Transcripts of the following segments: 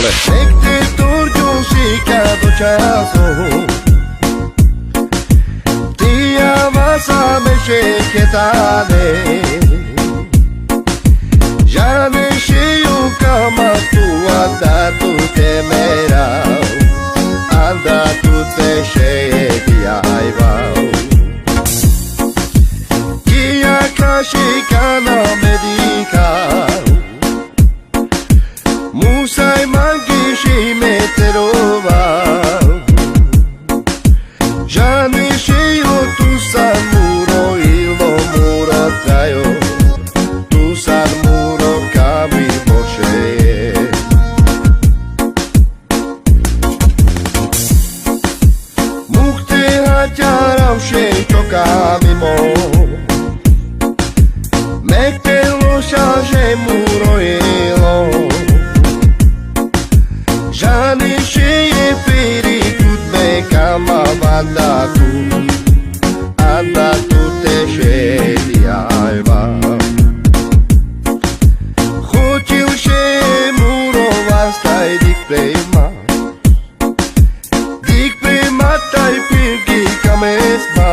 Ole. Ekte torgiosi cada časo Tia vasa me šeketane Žane šeju kama tu anda tu te merao Anda tu te šedi ajvao Kia kashi kana medikao Musai mangishi meterova Jani shiyo tu san muro ilmo muro trayo Tu san muro kami moshe Mukte hajaram she chokami mo Mekte lo shaje muro ilo Jani šeje feri tut me kama anda tu te šedi ajva Hoćil še murova staj dik prema taj pirgi kame sma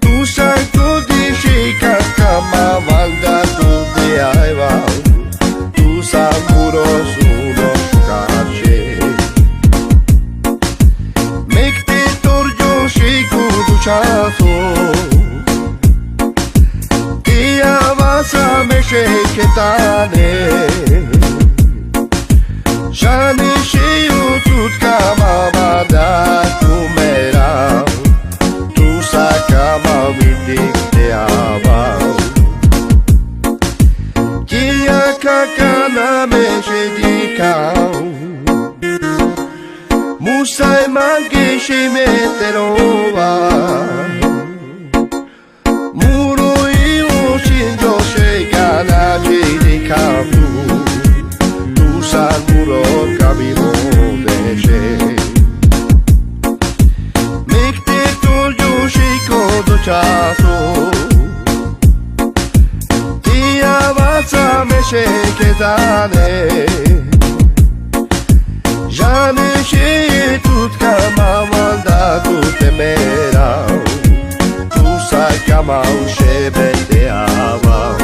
Tu sam kodi šika kama vanda tu te ajva Tu sam muros uno škače Mekte torgio šiku dučaso Tia vasa me šeketane Žane šeju tut kama vada tu merao Tu sa kama vidik te avao Tia kakana me šedikao Musai mangishi meterova Muro ilo shinjo shekana šedikao Tu san muro kamimo deshe Mekte torgio shiko do časo Tia vasa me šeketane Žane šeje tut kama vanda tu te merao Tu sa kama u šebe te avao